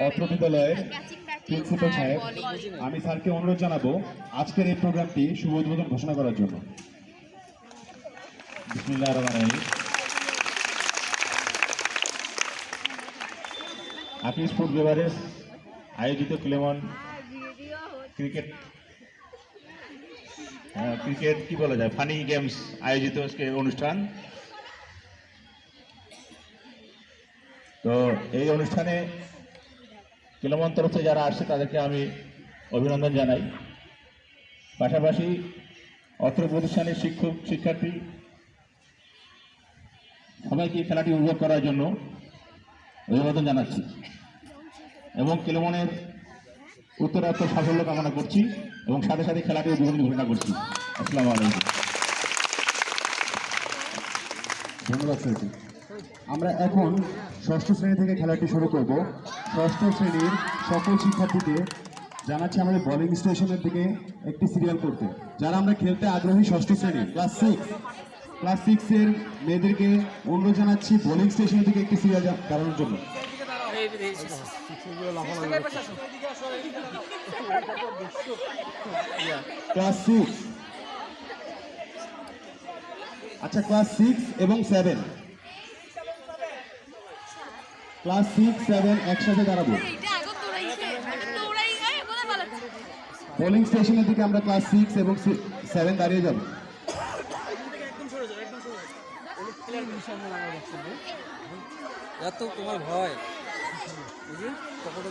অত্র বিদ্যালয়ের প্রিন্সিপাল সাহেব, আমি স্যারকে অনুরোধ জানাবো আজকের এই প্রোগ্রামটি শুভ উদ্বোধন ঘোষণা করার জন্য। বিসমিল্লাহির রহমানির রহিম। আকিজ ফুড বেভারেজ আয়োজিত ক্লেমন ক্রিকেট কি বলা যায়, ফানি গেমস আয়োজিত আজকে অনুষ্ঠান। তো এই অনুষ্ঠানে ক্লেমন তরফে যারা আসছে তাদেরকে আমি অভিনন্দন জানাই। পাশাপাশি অত্র প্রতিষ্ঠানের শিক্ষক শিক্ষার্থী সবাইকে খেলাটি উপভোগ করার জন্য অভিবাদন জানাচ্ছি এবং ক্লেমনের উত্তরাত্তর সাফল্য কামনা করছি এবং সাথে সাথে খেলাটি উদ্বোধন ঘোষণা করছি। আসসালামু আলাইকুম। ধন্যবাদ স্যার। আমরা এখন ষষ্ঠ শ্রেণী থেকে খেলাটি শুরু করব। ষষ্ঠ শ্রেণীর সকল শিক্ষার্থীকে জানাচ্ছি আমাদের বোলিং স্টেশনের দিকে একটি সিরিয়াল করতে। যারা আমরা খেলতে আগ্রহী ষষ্ঠ শ্রেণী ক্লাস 6 এর মেয়েদেরকে অনুরোধ জানাচ্ছি বোলিং স্টেশনের দিকে একটি সিরিয়াল করানোর জন্য। ক্লাস 6, আচ্ছা ক্লাস 6 এবং 7, ক্লাস 6, 7 একসাথে দাঁড়াবো। বোলিং স্টেশনের দিকে আমরা ক্লাস 6 এবং 7 দাঁড়িয়ে যাব। এত তোমার ভয় তখন